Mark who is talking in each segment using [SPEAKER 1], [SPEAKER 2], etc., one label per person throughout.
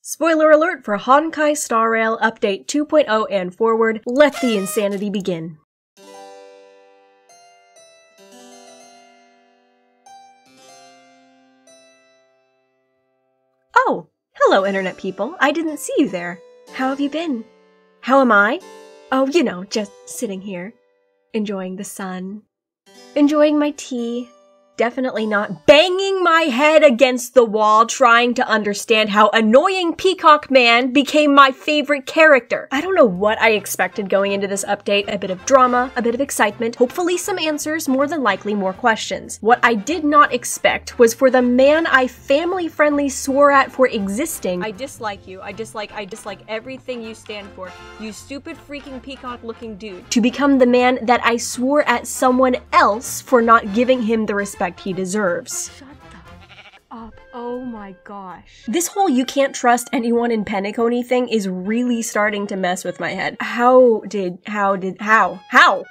[SPEAKER 1] Spoiler alert for Honkai Star Rail Update 2.0 and forward, let the insanity begin. Oh, hello internet people, I didn't see you there. How have you been? How am I? Oh, you know, just sitting here, enjoying the sun, enjoying my tea. Definitely not banging my head against the wall trying to understand how annoying Peacock Man became my favorite character. I don't know what I expected going into this update. A bit of drama, a bit of excitement, hopefully some answers, more than likely more questions. What I did not expect was for the man I family-friendly swore at for existing. I dislike you. I dislike everything you stand for. You stupid freaking peacock-looking dude. To become the man that I swore at someone else for not giving him the respect he deserves. Shut the fuck up. Oh my gosh. This whole you can't trust anyone in Penacony thing is really starting to mess with my head. How?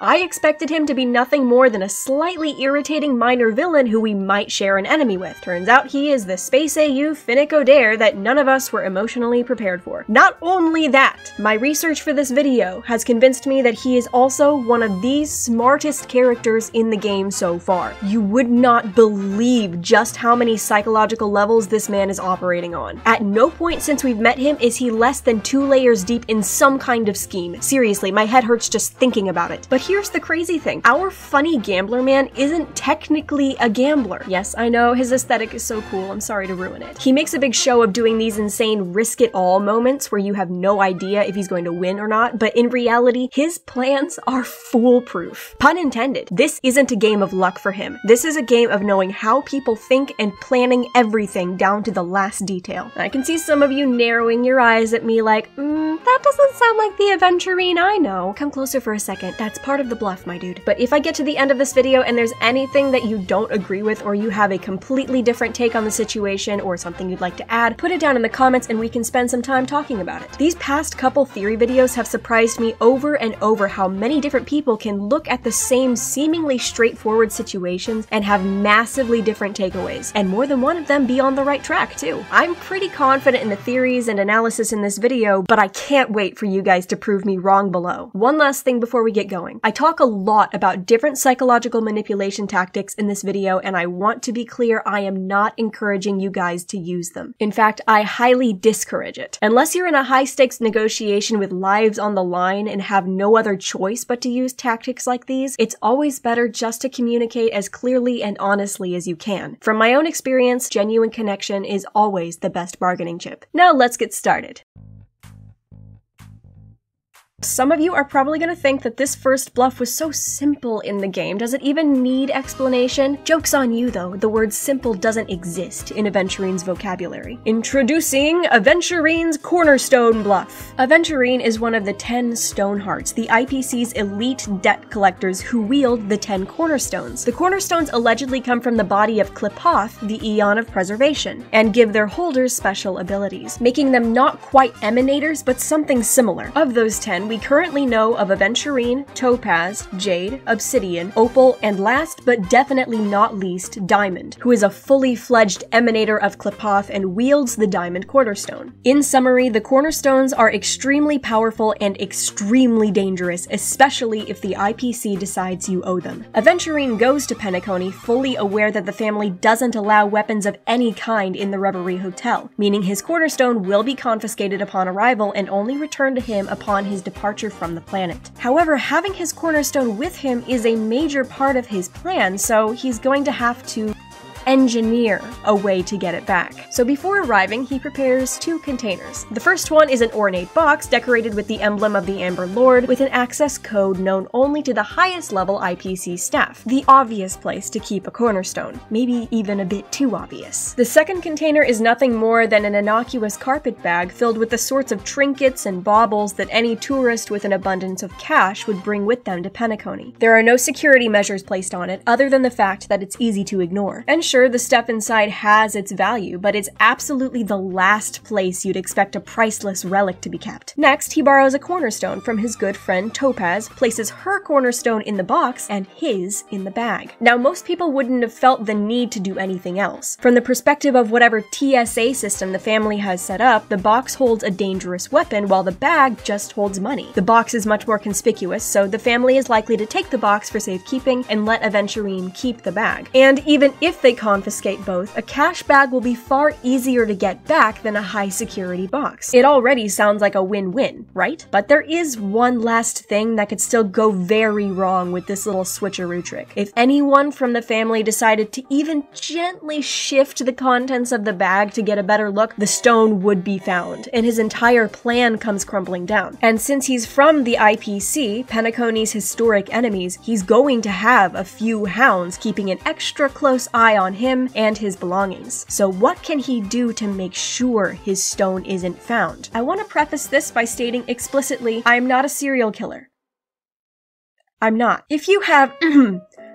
[SPEAKER 1] I expected him to be nothing more than a slightly irritating minor villain who we might share an enemy with. Turns out he is the Space AU Finnick Dare that none of us were emotionally prepared for. Not only that, my research for this video has convinced me that he is also one of the smartest characters in the game so far. You would not believe just how many psychological levels this man is operating on. At no point since we've met him is he less than 2 layers deep in some kind of scheme. Seriously, my head hurts just thinking about it. But here's the crazy thing. Our funny gambler man isn't technically a gambler. Yes, I know, his aesthetic is so cool, I'm sorry to ruin it. He makes a big show of doing these insane risk-it-all moments where you have no idea if he's going to win or not, but in reality, his plans are foolproof. Pun intended. This isn't a game of luck for him. This is a game of knowing how people think and planning everything down to the last detail. I can see some of you narrowing your eyes at me like, that doesn't sound like the Aventurine I know. Come closer for a second. That's part of the bluff, my dude. But if I get to the end of this video and there's anything that you don't agree with or you have a completely different take on the situation or something you'd like to add, put it down in the comments and we can spend some time talking about it. These past couple theory videos have surprised me over and over how many different people can look at the same seemingly straightforward situations and have massively different takeaways, and more than one of them be on the right track too. I'm pretty confident in the theories and analysis in this video, but I can't wait for you guys to prove me wrong below. One last thing before we get going. I talk a lot about different psychological manipulation tactics in this video, and I want to be clear, I am not encouraging you guys to use them. In fact, I highly discourage it. Unless you're in a high-stakes negotiation with lives on the line and have no other choice but to use tactics like these, it's always better just to communicate as clearly and honestly as you can. From my own experience, genuine connection is always the best bargaining chip. Now let's get started. Some of you are probably going to think that this first bluff was so simple in the game. Does it even need explanation? Joke's on you though, the word simple doesn't exist in Aventurine's vocabulary. Introducing Aventurine's Cornerstone Bluff. Aventurine is one of the 10 Stonehearts, the IPC's elite debt collectors who wield the 10 cornerstones. The cornerstones allegedly come from the body of Qlipoth, the Aeon of Preservation, and give their holders special abilities, making them not quite emanators, but something similar. Of those 10, we currently know of Aventurine, Topaz, Jade, Obsidian, Opal, and last but definitely not least, Diamond, who is a fully fledged emanator of Qlipoth and wields the Diamond Cornerstone. In summary, the cornerstones are extremely powerful and extremely dangerous, especially if the IPC decides you owe them. Aventurine goes to Penacony fully aware that the family doesn't allow weapons of any kind in the Reverie Hotel, meaning his cornerstone will be confiscated upon arrival and only returned to him upon his departure from the planet. However, having his cornerstone with him is a major part of his plan, so he's going to have to engineer a way to get it back. So before arriving, he prepares 2 containers. The first one is an ornate box decorated with the emblem of the Amber Lord with an access code known only to the highest level IPC staff. The obvious place to keep a cornerstone. Maybe even a bit too obvious. The second container is nothing more than an innocuous carpet bag filled with the sorts of trinkets and baubles that any tourist with an abundance of cash would bring with them to Penacony. There are no security measures placed on it other than the fact that it's easy to ignore. And sure the stuff inside has its value, but it's absolutely the last place you'd expect a priceless relic to be kept. Next, he borrows a cornerstone from his good friend Topaz, places her cornerstone in the box and his in the bag. Now, most people wouldn't have felt the need to do anything else. From the perspective of whatever TSA system the family has set up, the box holds a dangerous weapon while the bag just holds money. The box is much more conspicuous, so the family is likely to take the box for safekeeping and let Aventurine keep the bag. And even if they confiscate both, a cash bag will be far easier to get back than a high-security box. It already sounds like a win-win, right? But there is one last thing that could still go very wrong with this little switcheroo trick. If anyone from the family decided to even gently shift the contents of the bag to get a better look, the stone would be found, and his entire plan comes crumbling down. And since he's from the IPC, Penacony's historic enemies, he's going to have a few hounds keeping an extra close eye on him and his belongings. So what can he do to make sure his stone isn't found? I want to preface this by stating explicitly, I'm not a serial killer. I'm not. If you have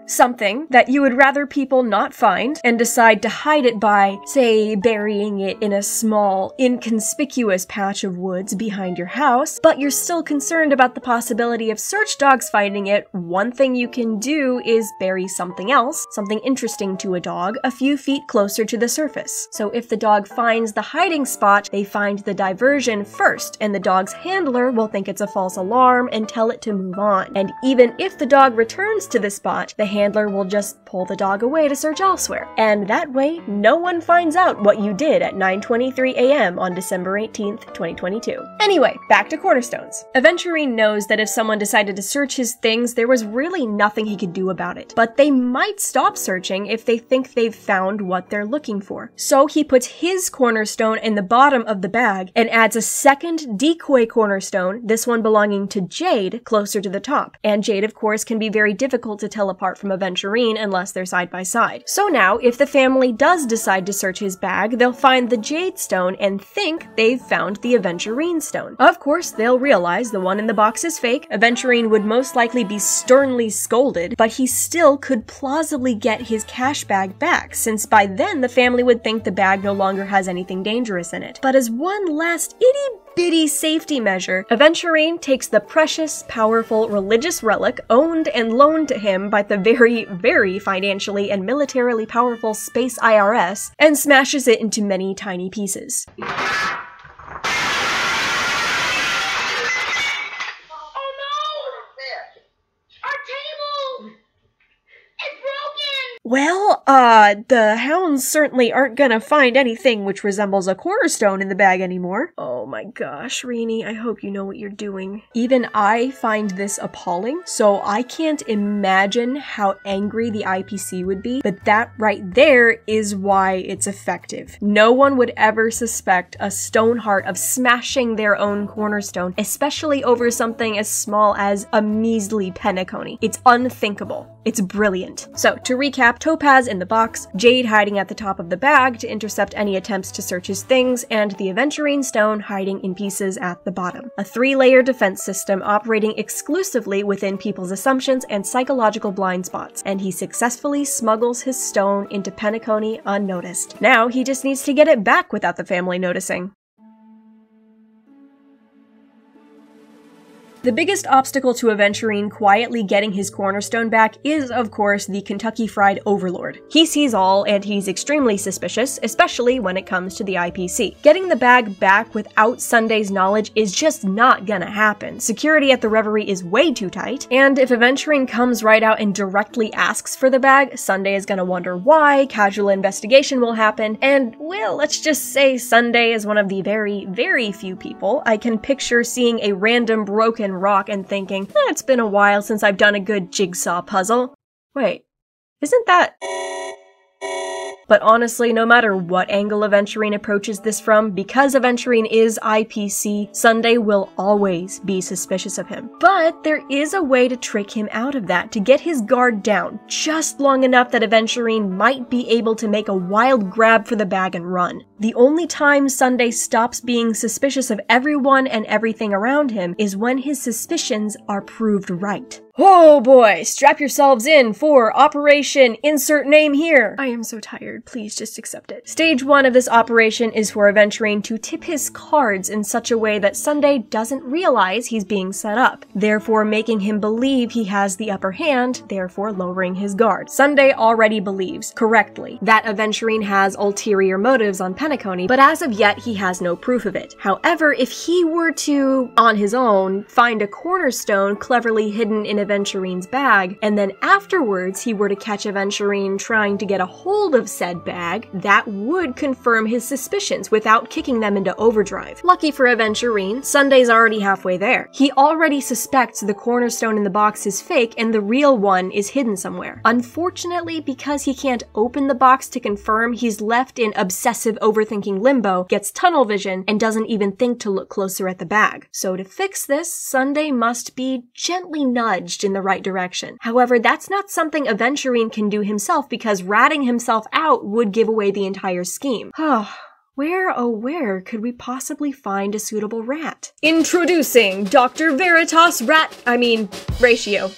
[SPEAKER 1] something that you would rather people not find and decide to hide it by, say, burying it in a small, inconspicuous patch of woods behind your house, but you're still concerned about the possibility of search dogs finding it, one thing you can do is bury something else, something interesting to a dog, a few feet closer to the surface. So if the dog finds the hiding spot, they find the diversion first, and the dog's handler will think it's a false alarm and tell it to move on. And even if the dog returns to the spot, the handler will just pull the dog away to search elsewhere. And that way, no one finds out what you did at 9:23 a.m. on December 18th, 2022. Anyway, back to cornerstones. Aventurine knows that if someone decided to search his things, there was really nothing he could do about it. But they might stop searching if they think they've found what they're looking for. So he puts his cornerstone in the bottom of the bag and adds a second decoy cornerstone, this one belonging to Jade, closer to the top. And Jade, of course, can be very difficult to tell apart from Aventurine unless they're side by side. So now, if the family does decide to search his bag, they'll find the Jade stone and think they've found the Aventurine stone. Of course, they'll realize the one in the box is fake. Aventurine would most likely be sternly scolded, but he still could plausibly get his cash bag back, since by then the family would think the bag no longer has anything dangerous in it. But as one last itty-bitty safety measure, Aventurine takes the precious, powerful religious relic owned and loaned to him by the very, very financially and militarily powerful Space IRS and smashes it into many tiny pieces. Well, the hounds certainly aren't gonna find anything which resembles a cornerstone in the bag anymore. Oh my gosh, Rainy, I hope you know what you're doing. Even I find this appalling, so I can't imagine how angry the IPC would be, but that right there is why it's effective. No one would ever suspect a Stoneheart of smashing their own cornerstone, especially over something as small as a measly Penacony. It's unthinkable. It's brilliant. So, to recap, Topaz in the box, Jade hiding at the top of the bag to intercept any attempts to search his things, and the Aventurine stone hiding in pieces at the bottom. A 3-layer defense system operating exclusively within people's assumptions and psychological blind spots, and he successfully smuggles his stone into Penacony unnoticed. Now, he just needs to get it back without the family noticing. The biggest obstacle to Aventurine quietly getting his cornerstone back is, of course, the Kentucky Fried Overlord. He sees all, and he's extremely suspicious, especially when it comes to the IPC. Getting the bag back without Sunday's knowledge is just not gonna happen. Security at the Reverie is way too tight, and if Aventurine comes right out and directly asks for the bag, Sunday is gonna wonder why, casual investigation will happen, and, well, let's just say Sunday is one of the very, very few people I can picture seeing a random broken rock and thinking, it's been a while since I've done a good jigsaw puzzle. Wait, isn't that... But honestly, no matter what angle Aventurine approaches this from, because Aventurine is IPC, Sunday will always be suspicious of him. But there is a way to trick him out of that, to get his guard down, just long enough that Aventurine might be able to make a wild grab for the bag and run. The only time Sunday stops being suspicious of everyone and everything around him is when his suspicions are proved right. Oh boy, strap yourselves in for Operation Insert Name Here. I am so tired, please just accept it. Stage 1 of this operation is for Aventurine to tip his cards in such a way that Sunday doesn't realize he's being set up, therefore making him believe he has the upper hand, therefore lowering his guard. Sunday already believes, correctly, that Aventurine has ulterior motives on Penacony, but as of yet he has no proof of it. However, if he were to, on his own, find a cornerstone cleverly hidden in Aventurine's bag, and then afterwards he were to catch Aventurine trying to get a hold of said bag, that would confirm his suspicions without kicking them into overdrive. Lucky for Aventurine, Sunday's already halfway there. He already suspects the cornerstone in the box is fake and the real one is hidden somewhere. Unfortunately, because he can't open the box to confirm, he's left in obsessive overthinking limbo, gets tunnel vision, and doesn't even think to look closer at the bag. So to fix this, Sunday must be gently nudged in the right direction. However, that's not something Aventurine can do himself because ratting himself out would give away the entire scheme. Where, oh where, could we possibly find a suitable rat? Introducing Dr. Veritas Ratio.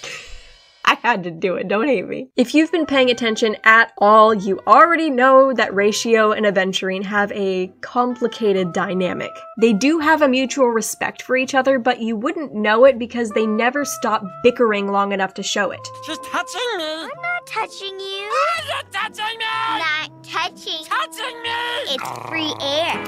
[SPEAKER 1] I had to do it, don't hate me. If you've been paying attention at all, you already know that Ratio and Aventurine have a complicated dynamic. They do have a mutual respect for each other, but you wouldn't know it because they never stop bickering long enough to show it.
[SPEAKER 2] She's touching me!
[SPEAKER 3] I'm not touching you!
[SPEAKER 2] You're touching me!
[SPEAKER 3] Not touching!
[SPEAKER 2] Touching me!
[SPEAKER 3] It's free air!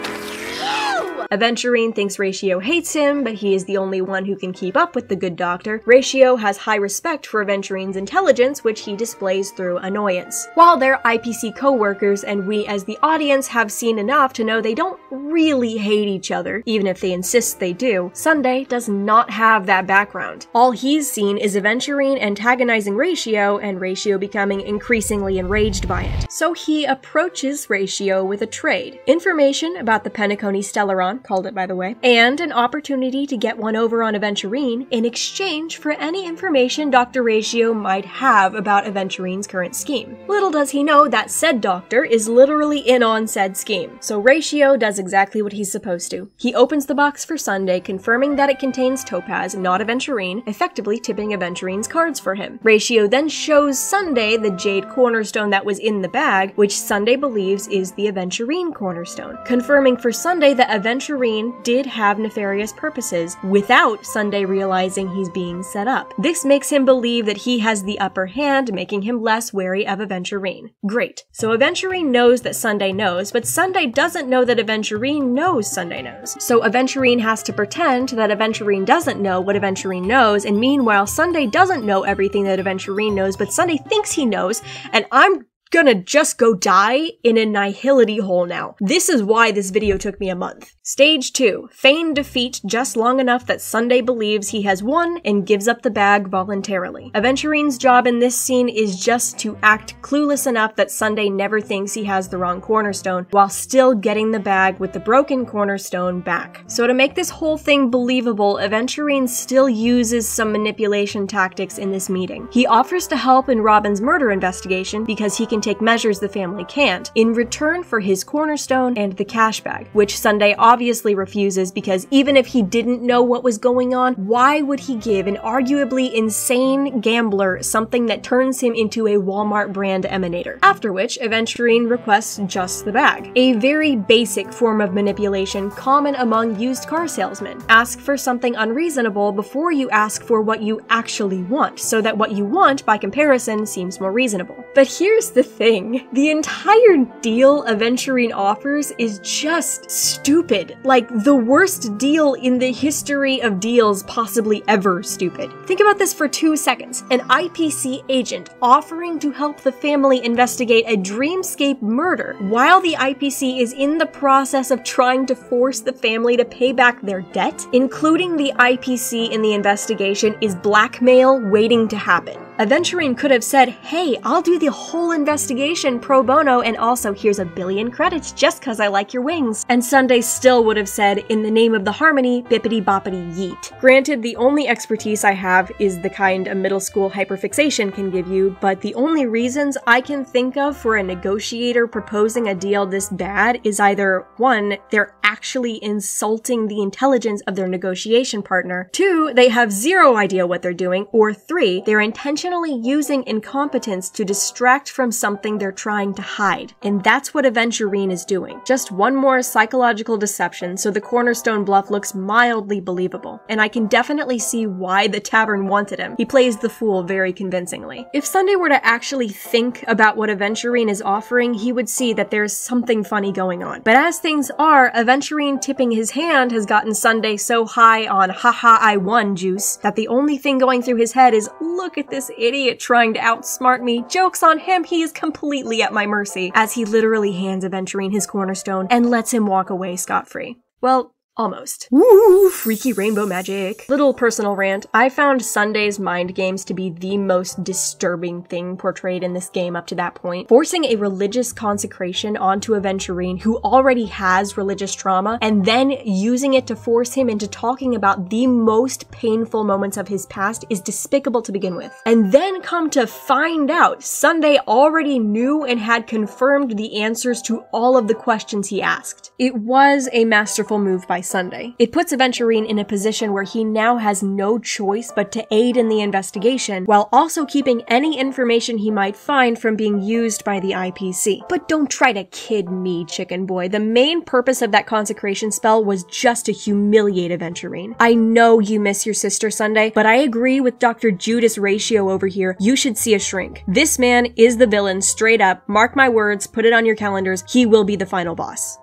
[SPEAKER 1] Aventurine thinks Ratio hates him, but he is the only one who can keep up with the good doctor. Ratio has high respect for Aventurine's intelligence, which he displays through annoyance. While they're IPC co-workers, and we as the audience have seen enough to know they don't really hate each other, even if they insist they do, Sunday does not have that background. All he's seen is Aventurine antagonizing Ratio, and Ratio becoming increasingly enraged by it. So he approaches Ratio with a trade. Information about the Penacony Stellaron, called it by the way, and an opportunity to get one over on Aventurine in exchange for any information Dr. Ratio might have about Aventurine's current scheme. Little does he know that said doctor is literally in on said scheme, so Ratio does exactly what he's supposed to. He opens the box for Sunday, confirming that it contains Topaz, not Aventurine, effectively tipping Aventurine's cards for him. Ratio then shows Sunday the jade cornerstone that was in the bag, which Sunday believes is the Aventurine cornerstone, confirming for Sunday that Aventurine did have nefarious purposes without Sunday realizing he's being set up. This makes him believe that he has the upper hand, making him less wary of Aventurine. Great. So Aventurine knows that Sunday knows, but Sunday doesn't know that Aventurine knows Sunday knows. So Aventurine has to pretend that Aventurine doesn't know what Aventurine knows, and meanwhile Sunday doesn't know everything that Aventurine knows, but Sunday thinks he knows, and I'm gonna just go die in a Nihility hole now. This is why this video took me a month. Stage 2. Feign defeat just long enough that Sunday believes he has won and gives up the bag voluntarily. Aventurine's job in this scene is just to act clueless enough that Sunday never thinks he has the wrong cornerstone, while still getting the bag with the broken cornerstone back. So to make this whole thing believable, Aventurine still uses some manipulation tactics in this meeting. He offers to help in Robin's murder investigation because he can take measures the family can't, in return for his cornerstone and the cash bag, which Sunday obviously refuses because even if he didn't know what was going on, why would he give an arguably insane gambler something that turns him into a Walmart brand emanator? After which, Aventurine requests just the bag. A very basic form of manipulation common among used car salesmen. Ask for something unreasonable before you ask for what you actually want, so that what you want, by comparison, seems more reasonable. But here's the thing. The entire deal Aventurine offers is just stupid. Like, the worst deal in the history of deals possibly ever stupid. Think about this for 2 seconds. An IPC agent offering to help the family investigate a dreamscape murder while the IPC is in the process of trying to force the family to pay back their debt? Including the IPC in the investigation is blackmail waiting to happen. Aventurine could have said, hey, I'll do the whole investigation pro bono and also here's a billion credits just cause I like your wings. And Sunday still would have said, in the name of the harmony, bippity boppity yeet. Granted, the only expertise I have is the kind a middle school hyperfixation can give you, but the only reasons I can think of for a negotiator proposing a deal this bad is either 1, they're actually insulting the intelligence of their negotiation partner, 2, they have zero idea what they're doing, or 3, they're intentionally using incompetence to distract from something they're trying to hide. And that's what Aventurine is doing. Just one more psychological deception so the cornerstone bluff looks mildly believable. And I can definitely see why the tavern wanted him. He plays the fool very convincingly. If Sunday were to actually think about what Aventurine is offering, he would see that there's something funny going on. But as things are, Aventurine tipping his hand has gotten Sunday so high on haha I won juice that the only thing going through his head is, look at this idiot trying to outsmart me. Joke's on him, he is completely at my mercy, as he literally hands Aventurine his cornerstone and lets him walk away scot-free. Well, almost. Woo! Freaky rainbow magic. Little personal rant. I found Sunday's mind games to be the most disturbing thing portrayed in this game up to that point. Forcing a religious consecration onto Aventurine who already has religious trauma, and then using it to force him into talking about the most painful moments of his past is despicable to begin with. And then come to find out, Sunday already knew and had confirmed the answers to all of the questions he asked. It was a masterful move by Sunday. It puts Aventurine in a position where he now has no choice but to aid in the investigation, while also keeping any information he might find from being used by the IPC. But don't try to kid me, chicken boy. The main purpose of that consecration spell was just to humiliate Aventurine. I know you miss your sister, Sunday, but I agree with Dr. Judas Ratio over here. You should see a shrink. This man is the villain, straight up. Mark my words, put it on your calendars. He will be the final boss.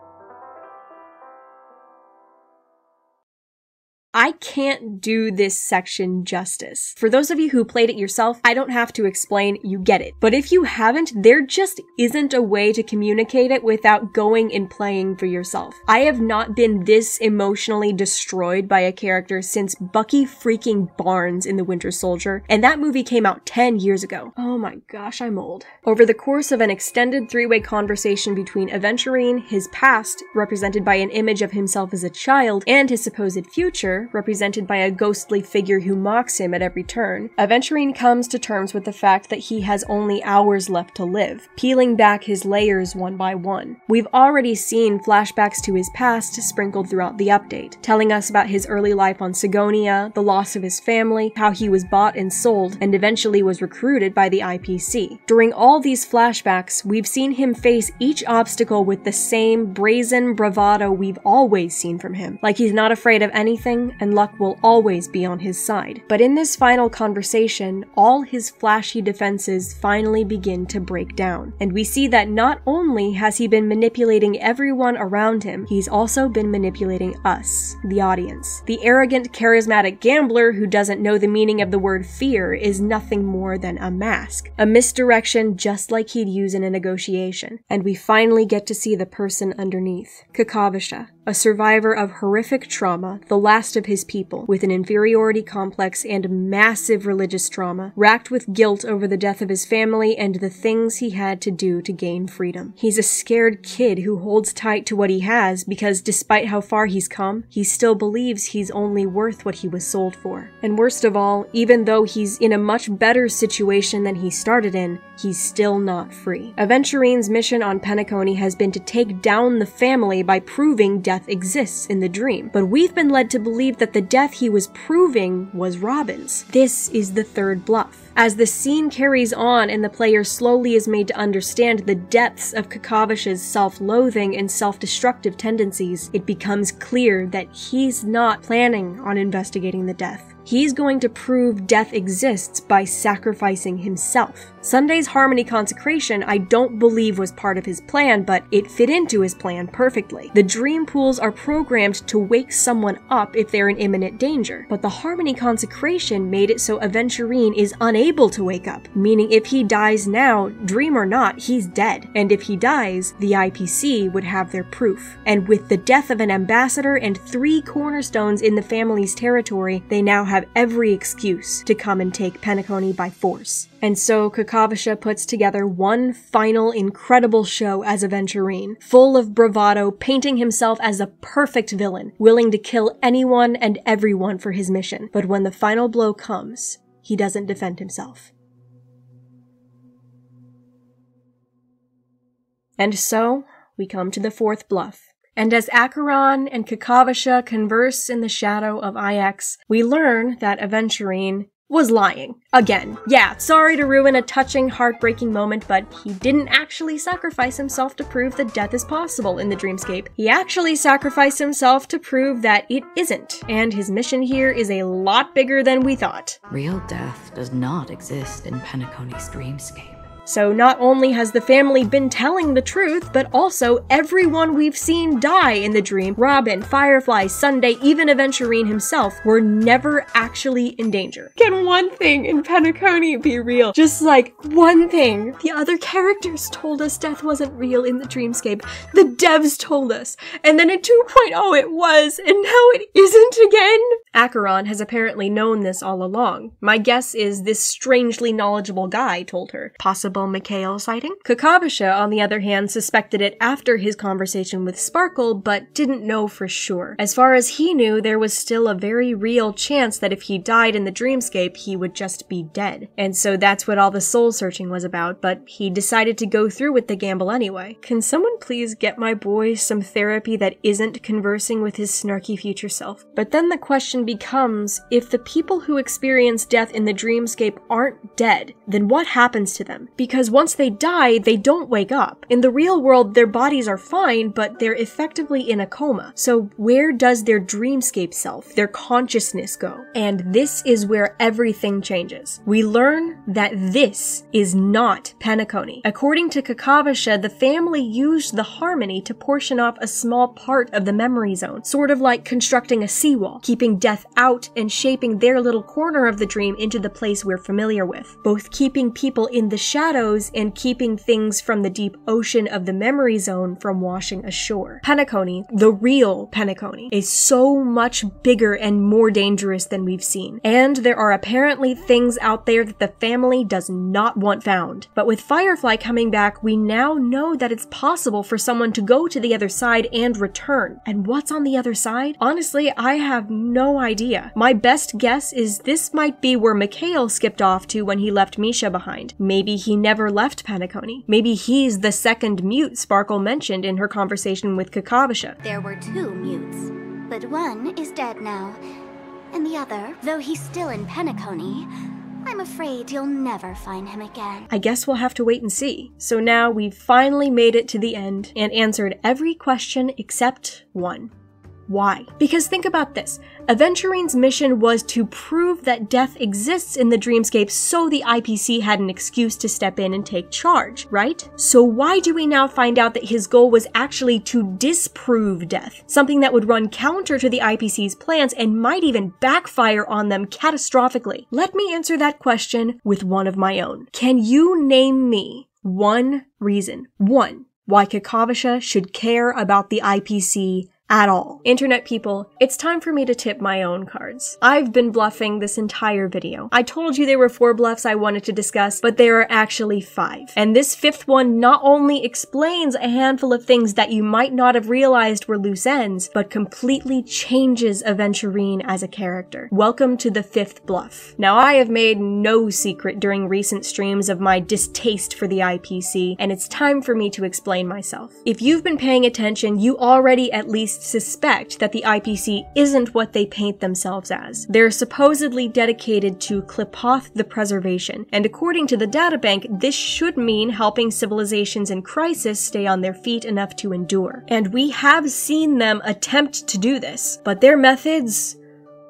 [SPEAKER 1] I can't do this section justice. For those of you who played it yourself, I don't have to explain, you get it. But if you haven't, there just isn't a way to communicate it without going and playing for yourself. I have not been this emotionally destroyed by a character since Bucky freaking Barnes in The Winter Soldier, and that movie came out 10 years ago. Oh my gosh, I'm old. Over the course of an extended three-way conversation between Aventurine, his past, represented by an image of himself as a child, and his supposed future, represented by a ghostly figure who mocks him at every turn, Aventurine comes to terms with the fact that he has only hours left to live, peeling back his layers one by one. We've already seen flashbacks to his past sprinkled throughout the update, telling us about his early life on Sigonia, the loss of his family, how he was bought and sold, and eventually was recruited by the IPC. During all these flashbacks, we've seen him face each obstacle with the same brazen bravado we've always seen from him, like he's not afraid of anything, and luck will always be on his side. But in this final conversation, all his flashy defenses finally begin to break down. And we see that not only has he been manipulating everyone around him, he's also been manipulating us, the audience. The arrogant, charismatic gambler who doesn't know the meaning of the word fear is nothing more than a mask. A misdirection just like he'd use in a negotiation. And we finally get to see the person underneath. Kakavasha, a survivor of horrific trauma, the last of his people, with an inferiority complex and massive religious trauma, racked with guilt over the death of his family and the things he had to do to gain freedom. He's a scared kid who holds tight to what he has because despite how far he's come, he still believes he's only worth what he was sold for. And worst of all, even though he's in a much better situation than he started in, he's still not free. Aventurine's mission on Penacony has been to take down the family by proving death exists in the dream, but we've been led to believe that the death he was proving was Robin's. This is the third bluff. As the scene carries on and the player slowly is made to understand the depths of Kakavash's self-loathing and self-destructive tendencies, it becomes clear that he's not planning on investigating the death. He's going to prove death exists by sacrificing himself. Sunday's Harmony consecration I don't believe was part of his plan, but it fit into his plan perfectly. The dream pools are programmed to wake someone up if they're in imminent danger, but the Harmony consecration made it so Aventurine is unable to wake up, meaning if he dies now, dream or not, he's dead. And if he dies, the IPC would have their proof. And with the death of an ambassador and 3 cornerstones in the family's territory, they now have have every excuse to come and take Penacony by force. And so Kakavasha puts together one final incredible show as Aventurine, full of bravado, painting himself as a perfect villain, willing to kill anyone and everyone for his mission. But when the final blow comes, he doesn't defend himself. And so, we come to the fourth bluff. And as Acheron and Kakavasha converse in the shadow of Ix, we learn that Aventurine was lying. Again. Yeah, sorry to ruin a touching, heartbreaking moment, but he didn't actually sacrifice himself to prove that death is possible in the dreamscape. He actually sacrificed himself to prove that it isn't, and his mission here is a lot bigger than we thought.
[SPEAKER 4] Real death does not exist in Penacony's dreamscape.
[SPEAKER 1] So not only has the family been telling the truth, but also everyone we've seen die in the dream, Robin, Firefly, Sunday, even Aventurine himself, were never actually in danger. Can one thing in Penacony be real? Just like one thing. The other characters told us death wasn't real in the dreamscape. The devs told us. And then in 2.0 it was, and now it isn't again? Acheron has apparently known this all along. My guess is this strangely knowledgeable guy told her. Possible Mikhail sighting? Kakavasha, on the other hand, suspected it after his conversation with Sparkle, but didn't know for sure. As far as he knew, there was still a very real chance that if he died in the dreamscape, he would just be dead. And so that's what all the soul searching was about, but he decided to go through with the gamble anyway. Can someone please get my boy some therapy that isn't conversing with his snarky future self? But then the question becomes, if the people who experience death in the dreamscape aren't dead, then what happens to them? Because once they die, they don't wake up. In the real world, their bodies are fine, but they're effectively in a coma. So where does their dreamscape self, their consciousness go? And this is where everything changes. We learn that this is not Penacony. According to Kakavasha, the family used the harmony to portion off a small part of the memory zone, sort of like constructing a seawall, keeping death out and shaping their little corner of the dream into the place we're familiar with, both keeping people in the shadows and keeping things from the deep ocean of the memory zone from washing ashore. Penacony, the real Penacony, is so much bigger and more dangerous than we've seen. And there are apparently things out there that the family does not want found. But with Firefly coming back, we now know that it's possible for someone to go to the other side and return. And what's on the other side? Honestly, I have no idea. My best guess is this might be where Mikhail skipped off to when he left Misha behind. Maybe he never left Penacony. Maybe he's the second mute Sparkle mentioned in her conversation with Kakavasha.
[SPEAKER 3] There were 2 mutes, but one is dead now. And the other, though he's still in Penacony, I'm afraid you'll never find him again.
[SPEAKER 1] I guess we'll have to wait and see. So now we've finally made it to the end and answered every question except one. Why? Because think about this. Aventurine's mission was to prove that death exists in the dreamscape so the IPC had an excuse to step in and take charge, right? So why do we now find out that his goal was actually to disprove death? Something that would run counter to the IPC's plans and might even backfire on them catastrophically. Let me answer that question with one of my own. Can you name me one reason, why Kakavasha should care about the IPC at all? Internet people, it's time for me to tip my own cards. I've been bluffing this entire video. I told you there were 4 bluffs I wanted to discuss, but there are actually 5. And this 5th one not only explains a handful of things that you might not have realized were loose ends, but completely changes Aventurine as a character. Welcome to the 5th bluff. Now, I have made no secret during recent streams of my distaste for the IPC, and it's time for me to explain myself. If you've been paying attention, you already at least suspect that the IPC isn't what they paint themselves as. They're supposedly dedicated to Qlipoth the Preservation, and according to the databank, this should mean helping civilizations in crisis stay on their feet enough to endure. And we have seen them attempt to do this, but their methods,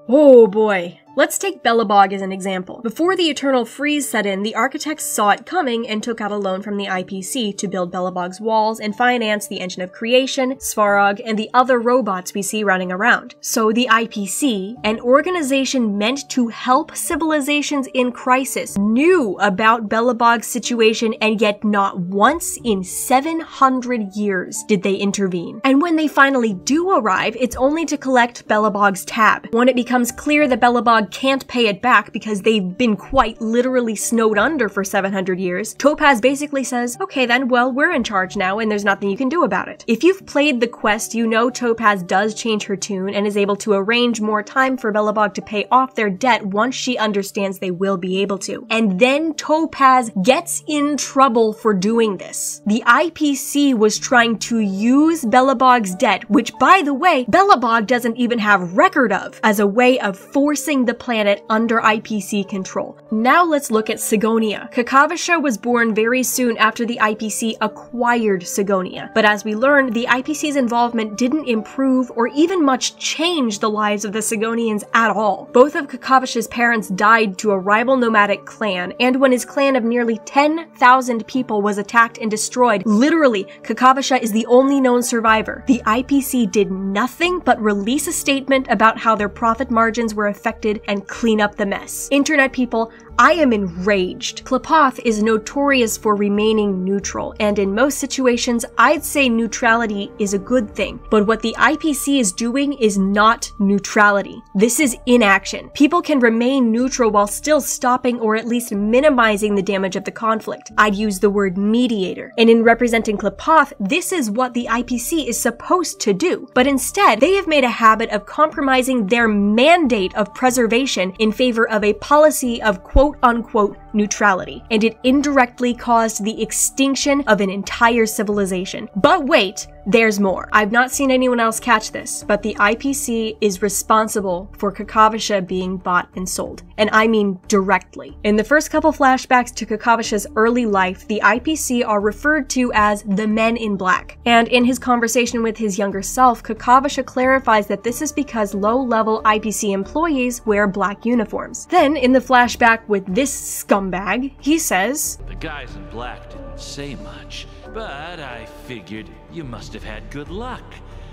[SPEAKER 1] oh boy. Let's take Belobog as an example. Before the Eternal Freeze set in, the architects saw it coming and took out a loan from the IPC to build Belobog's walls and finance the Engine of Creation, Svarog, and the other robots we see running around. So the IPC, an organization meant to help civilizations in crisis, knew about Belobog's situation, and yet not once in 700 years did they intervene. And when they finally do arrive, it's only to collect Belobog's tab. When it becomes clear that Belobog Belobog can't pay it back because they've been quite literally snowed under for 700 years, Topaz basically says, okay then, well, we're in charge now and there's nothing you can do about it. If you've played the quest, you know Topaz does change her tune and is able to arrange more time for Belobog to pay off their debt once she understands they will be able to. And then Topaz gets in trouble for doing this. The IPC was trying to use Belobog's debt, which by the way, Belobog doesn't even have record of, as a way of forcing the planet under IPC control. Now let's look at Sigonia. Kakavasha was born very soon after the IPC acquired Sigonia, but as we learned, the IPC's involvement didn't improve or even much change the lives of the Sigonians at all. Both of Kakavasha's parents died to a rival nomadic clan, and when his clan of nearly 10,000 people was attacked and destroyed, literally, Kakavasha is the only known survivor. The IPC did nothing but release a statement about how their profit margins were affected and clean up the mess. Internet people, I am enraged. Klapoth is notorious for remaining neutral, and in most situations, I'd say neutrality is a good thing. But what the IPC is doing is not neutrality. This is inaction. People can remain neutral while still stopping or at least minimizing the damage of the conflict. I'd use the word mediator. And in representing Klapoth, this is what the IPC is supposed to do. But instead, they have made a habit of compromising their mandate of preservation in favor of a policy of quote-unquote neutrality, and it indirectly caused the extinction of an entire civilization. But wait, there's more. I've not seen anyone else catch this, but the IPC is responsible for Kakavasha being bought and sold, and I mean directly. In the first couple flashbacks to Kakavasha's early life, the IPC are referred to as the Men in Black, and in his conversation with his younger self, Kakavasha clarifies that this is because low-level IPC employees wear black uniforms. Then, in the flashback with this scumbag, he says,
[SPEAKER 5] "The guys in black didn't say much, but I figured you must have had good luck,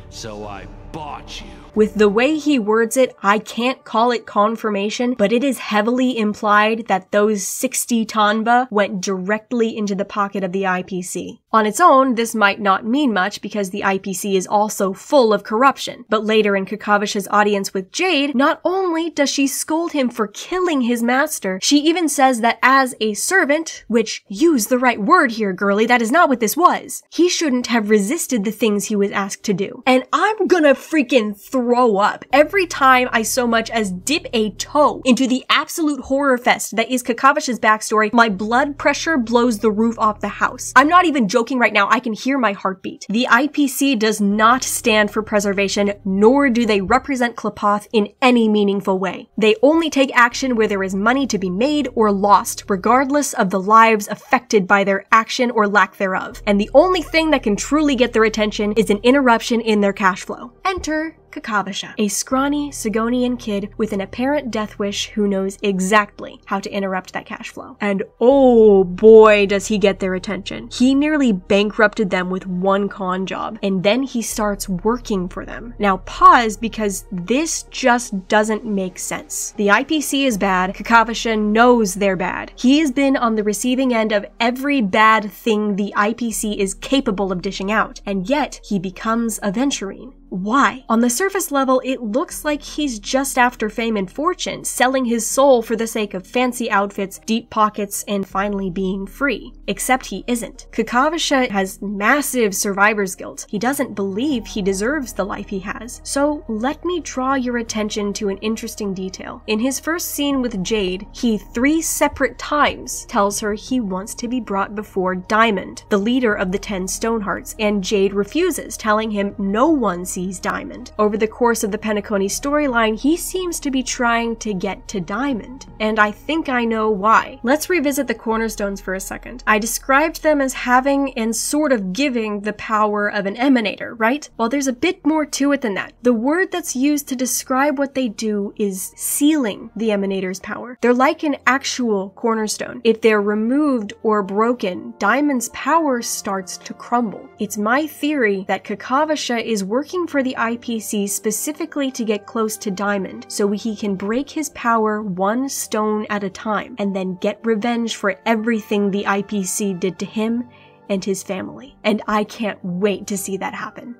[SPEAKER 5] so I bought you."
[SPEAKER 1] With the way he words it, I can't call it confirmation, but it is heavily implied that those 60 Tanba went directly into the pocket of the IPC. On its own, this might not mean much because the IPC is also full of corruption. But later in Kakavasha's audience with Jade, not only does she scold him for killing his master, she even says that as a servant, which, use the right word here, girly, that is not what this was, he shouldn't have resisted the things he was asked to do. And I'm gonna freaking throw up every time I so much as dip a toe into the absolute horror fest that is Kakavasha's backstory. My blood pressure blows the roof off the house. I'm not even joking right now, I can hear my heartbeat. The IPC does not stand for preservation, nor do they represent Klapoth in any meaningful way. They only take action where there is money to be made or lost, regardless of the lives affected by their action or lack thereof. And the only thing that can truly get their attention is an interruption in their cash flow. Enter Kakavasha, a scrawny Sigonian kid with an apparent death wish who knows exactly how to interrupt that cash flow. And oh boy does he get their attention. He nearly bankrupted them with one con job, and then he starts working for them. Now pause, because this just doesn't make sense. The IPC is bad, Kakavasha knows they're bad. He has been on the receiving end of every bad thing the IPC is capable of dishing out, and yet he becomes Aventurine. Why? On the surface level, it looks like he's just after fame and fortune, selling his soul for the sake of fancy outfits, deep pockets, and finally being free. Except he isn't. Kakavasha has massive survivor's guilt. He doesn't believe he deserves the life he has. So let me draw your attention to an interesting detail. In his first scene with Jade, he 3 separate times tells her he wants to be brought before Diamond, the leader of the 10 Stonehearts, and Jade refuses, telling him no one sees Diamond. Over the course of the Penacony storyline, he seems to be trying to get to Diamond, and I think I know why. Let's revisit the cornerstones for a second. I described them as having and sort of giving the power of an emanator, right? Well, there's a bit more to it than that. The word that's used to describe what they do is sealing the emanator's power. They're like an actual cornerstone. If they're removed or broken, Diamond's power starts to crumble. It's my theory that Kakavasha is working for the IPC specifically to get close to Diamond, so he can break his power one stone at a time, and then get revenge for everything the IPC did to him and his family. And I can't wait to see that happen.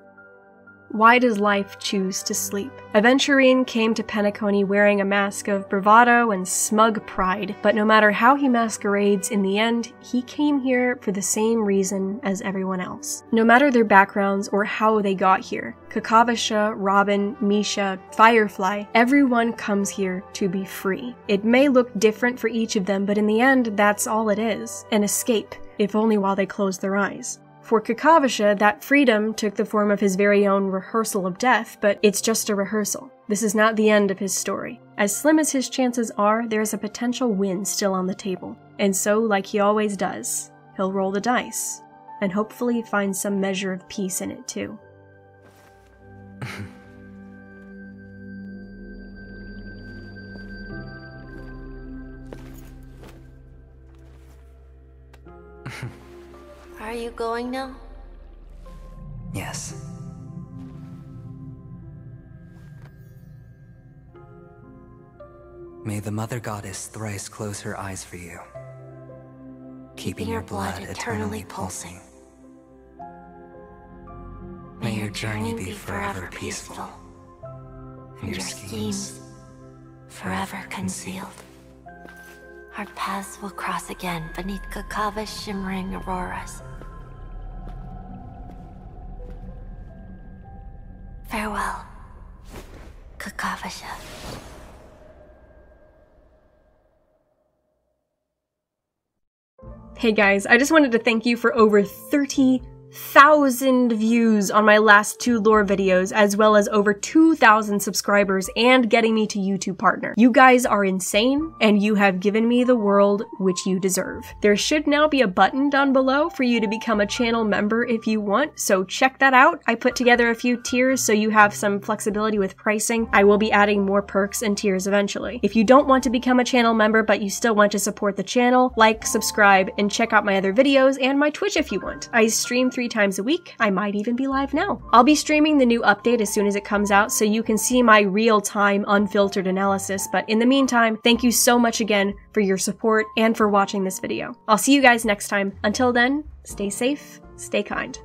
[SPEAKER 1] Why does life choose to sleep? Aventurine came to Penacony wearing a mask of bravado and smug pride, but no matter how he masquerades, in the end, he came here for the same reason as everyone else. No matter their backgrounds or how they got here, Kakavasha, Robin, Misha, Firefly, everyone comes here to be free. It may look different for each of them, but in the end, that's all it is. An escape, if only while they close their eyes. For Kakavasha, that freedom took the form of his very own rehearsal of death, but it's just a rehearsal. This is not the end of his story. As slim as his chances are, there is a potential win still on the table. And so, like he always does, he'll roll the dice, and hopefully find some measure of peace in it too.
[SPEAKER 6] Are you going now?
[SPEAKER 7] Yes. May the Mother Goddess thrice close her eyes for you, keeping your blood eternally pulsing. May your journey be forever peaceful, and your schemes forever concealed.
[SPEAKER 6] Our paths will cross again beneath Kakava's shimmering auroras. Farewell, Kakavasha.
[SPEAKER 1] Hey guys, I just wanted to thank you for over 30,000 views on my last 2 lore videos, as well as over 2,000 subscribers and getting me to YouTube Partner. You guys are insane, and you have given me the world which you deserve. There should now be a button down below for you to become a channel member if you want, so check that out. I put together a few tiers so you have some flexibility with pricing. I will be adding more perks and tiers eventually. If you don't want to become a channel member but you still want to support the channel, like, subscribe, and check out my other videos and my Twitch if you want. I stream 3 times a week. I might even be live now. I'll be streaming the new update as soon as it comes out so you can see my real-time unfiltered analysis, but in the meantime, thank you so much again for your support and for watching this video. I'll see you guys next time. Until then, stay safe, stay kind.